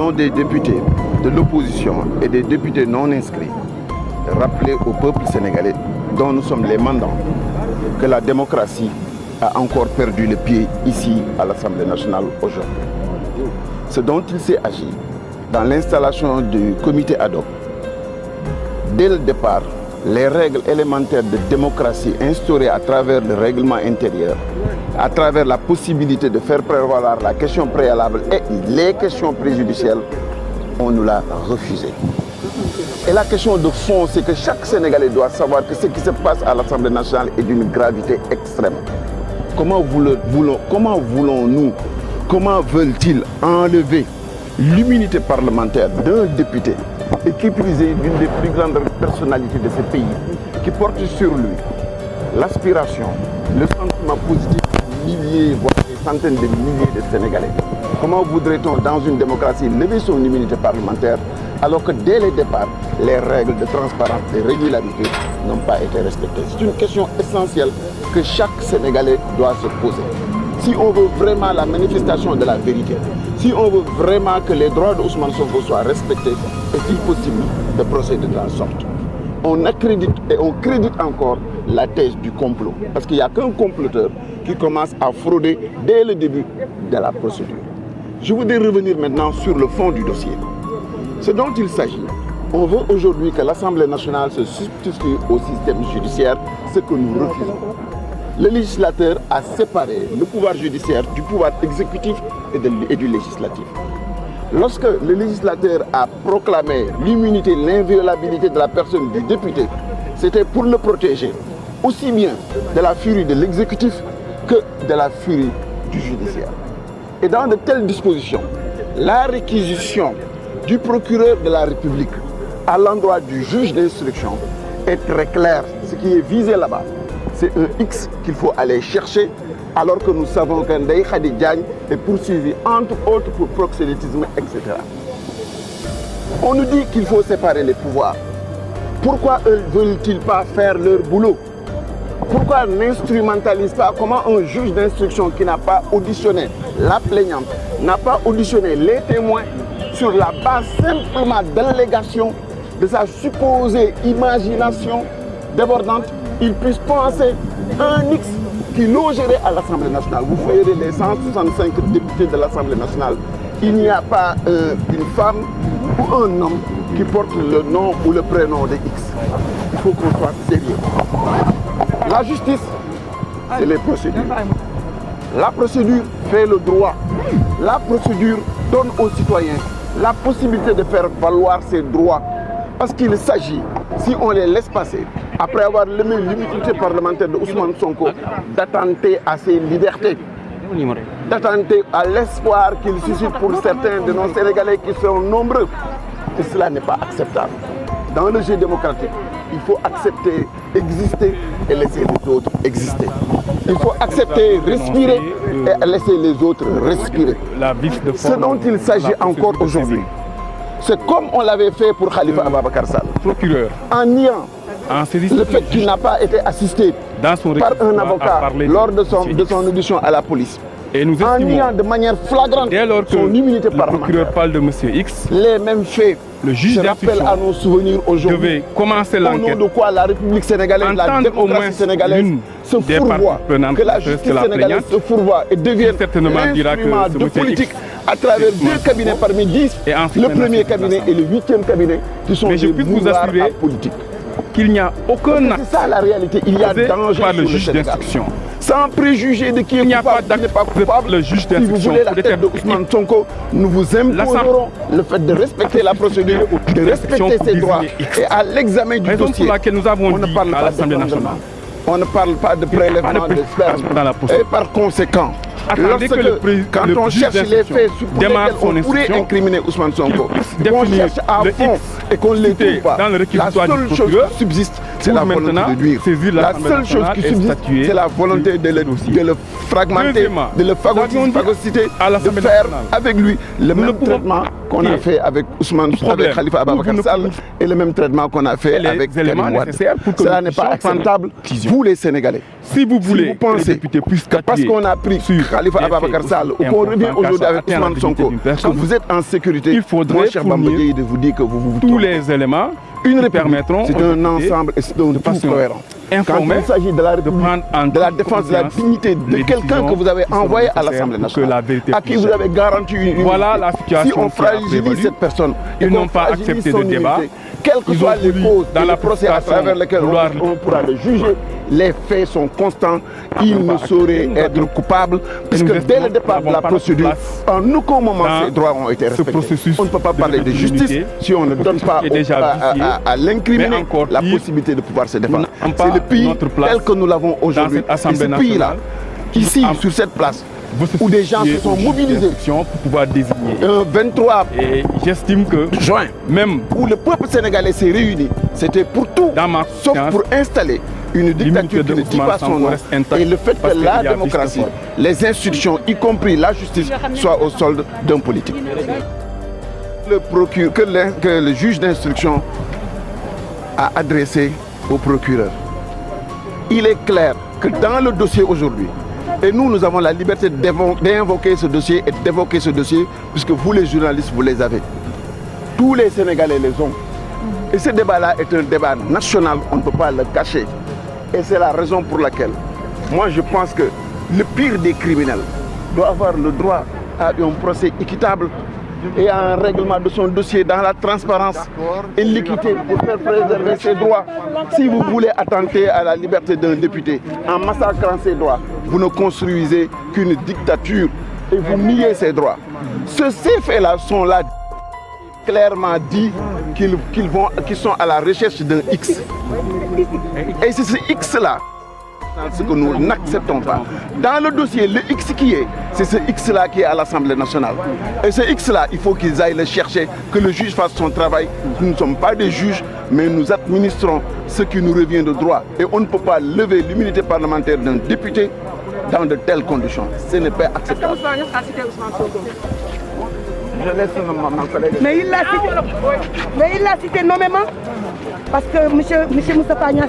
nom des députés de l'opposition et des députés non inscrits, rappeler au peuple sénégalais, dont nous sommes les mandants, que la démocratie a encore perdu le pied ici à l'Assemblée nationale aujourd'hui. Ce dont il s'est agi dans l'installation du comité ad hoc, dès le départ, les règles élémentaires de démocratie instaurées à travers le règlement intérieur, à travers la possibilité de faire prévaloir la question préalable et les questions préjudicielles, on nous l'a refusé. Et la question de fond, c'est que chaque Sénégalais doit savoir que ce qui se passe à l'Assemblée nationale est d'une gravité extrême. Comment voulons-nous, comment veulent-ils enlever l'immunité parlementaire d'un député et qui plus est d'une des plus grandes personnalités de ce pays, qui porte sur lui l'aspiration, le sentiment positif de milliers, voire des centaines de milliers de Sénégalais. Comment voudrait-on, dans une démocratie, lever son immunité parlementaire alors que dès le départ, les règles de transparence et de régularité n'ont pas été respectées? C'est une question essentielle que chaque Sénégalais doit se poser. Si on veut vraiment la manifestation de la vérité, si on veut vraiment que les droits d'Ousmane Sonko soient respectés, est-il possible de procéder de la sorte? On accrédite et on crédite encore la thèse du complot. Parce qu'il n'y a qu'un comploteur qui commence à frauder dès le début de la procédure. Je voudrais revenir maintenant sur le fond du dossier. Ce dont il s'agit, on veut aujourd'hui que l'Assemblée nationale se substitue au système judiciaire, ce que nous refusons. Le législateur a séparé le pouvoir judiciaire du pouvoir exécutif et du législatif. Lorsque le législateur a proclamé l'immunité, l'inviolabilité de la personne du député, c'était pour le protéger aussi bien de la furie de l'exécutif que de la furie du judiciaire. Et dans de telles dispositions, la réquisition du procureur de la République à l'endroit du juge d'instruction est très claire. Ce qui est visé là-bas, c'est un X qu'il faut aller chercher, alors que nous savons qu'un Ndeye Khady Diagne est poursuivi entre autres pour proxénétisme, etc. On nous dit qu'il faut séparer les pouvoirs. Pourquoi eux ne veulent-ils pas faire leur boulot? Pourquoi n'instrumentalise pas? Comment un juge d'instruction qui n'a pas auditionné la plaignante, n'a pas auditionné les témoins sur la base simplement d'allégations de sa supposée imagination débordante, il puisse penser un X qui logerait à l'Assemblée nationale? Vous verrez les 165 députés de l'Assemblée nationale. Il n'y a pas une femme ou un homme qui porte le nom ou le prénom de X. Il faut qu'on soit sérieux. La justice, c'est les procédures. La procédure fait le droit. La procédure donne aux citoyens la possibilité de faire valoir ses droits. Parce qu'il s'agit, si on les laisse passer, après avoir levé l'immunité parlementaire de Ousmane Sonko, d'attenter à ses libertés, d'attenter à l'espoir qu'il suscite pour certains de nos Sénégalais qui sont nombreux. Et cela n'est pas acceptable. Dans le jeu démocratique, il faut accepter, exister et laisser les autres exister. Il faut accepter, respirer et laisser les autres respirer. Ce dont il s'agit encore aujourd'hui, c'est comme on l'avait fait pour Khalifa Ababacar Sall. Procureur. En niant le fait qu'il n'a pas été assisté par un avocat lors de son audition à la police. Et nous en niant de manière flagrante son immunité parlementaire. Le procureur parle de M. X. Les mêmes faits le juge se rappellent à nos souvenirs aujourd'hui. Devait commencer l'enquête. Au nom de quoi la République sénégalaise, la démocratie sénégalaise se fourvoie, que la justice sénégalaise se fourvoie et devienne l'instrument de politique à travers deux cabinets parmi 10, le premier cabinet et le 8e cabinet qui sont des pouvoirs politiques. Qu'il n'y a aucun acte. C'est ça la réalité. Il y a danger par le sur juge le d'instruction. Sans préjuger de qui est coupable, qui n'est pas coupable. Le juge si vous voulez la tête d'Ousmane Sonko, nous vous imposerons le fait de respecter la procédure, de respecter ses droits. Et à l'examen du dossier, on ne parle pas de nationale. On ne parle pas de prélèvement de sperme. Et par conséquent, quand on cherche les faits sur lesquels on pourrait incriminer Ousmane Sonko, qu'on cherche à fond et qu'on ne les trouve pas, la seule chose qui subsiste, c'est la volonté de nuire. La seule chose qui subsiste, c'est la volonté de le fragmenter, de le phagocyter, de faire avec lui le même traitement qu'on a fait avec Ousmane, avec Khalifa Ababacar Sall et le même traitement qu'on a fait avec Karim Wade. Cela n'est pas acceptable, vous les Sénégalais. Si vous voulez que les députés puissent que parce qu'on a pris Khalifa Ababacar Sall ou qu'on revient aujourd'hui avec Ousmane Sonko, que vous êtes en sécurité, il faudrait fournir de vous dire que vous tous les éléments qui permettront c'est un ensemble et c'est un tout cohérent. Quand il s'agit de la République, de la défense de la dignité de quelqu'un que vous avez envoyé à l'Assemblée nationale, à qui vous avez garanti une voilà la situation. Si on fragilise cette personne, ils n'ont pas accepté de débat. Quelles que soient les causes dans le procès à travers lesquels on pourra le juger, les faits sont constants, il ne saurait être coupable, puisque dès le départ de la procédure, en aucun moment ces droits ont été respectés. On ne peut pas parler de justice si on ne donne pas à l'incriminé la possibilité de pouvoir se défendre. C'est le pays tel que nous l'avons aujourd'hui. Et ce pays-là, ici, sur cette place, où des gens se sont mobilisés pour pouvoir désigner. Un 23 et j'estime que juin, même où le peuple sénégalais s'est réuni, c'était pour tout, sauf pour installer une dictature qui ne dit pas son nom et le fait que la démocratie, les institutions, y compris la justice, soient au solde d'un politique. Que le juge d'instruction a adressé au procureur. Il est clair que dans le dossier aujourd'hui, et nous avons la liberté d'invoquer ce dossier et d'évoquer ce dossier, puisque vous les journalistes, vous les avez. Tous les Sénégalais les ont. Et ce débat-là est un débat national, on ne peut pas le cacher. Et c'est la raison pour laquelle, moi je pense que le pire des criminels doit avoir le droit à un procès équitable et à un règlement de son dossier dans la transparence et l'équité pour faire préserver ses droits. Si vous voulez attenter à la liberté d'un député en massacrant ses droits, vous ne construisez qu'une dictature et vous niez ses droits. Ces faits-là sont là clairement dit qu'ils sont à la recherche d'un X. Et c'est ce X-là ce que nous n'acceptons pas. Dans le dossier, le X qui est, c'est ce X-là qui est à l'Assemblée nationale. Et ce X-là, il faut qu'ils aillent le chercher, que le juge fasse son travail. Nous ne sommes pas des juges, mais nous administrons ce qui nous revient de droit. Et on ne peut pas lever l'immunité parlementaire d'un député dans de telles conditions. Ce n'est pas acceptable. Je laisse ma collègue. Mais il l'a cité nommément parce que M. Moustapha Niasse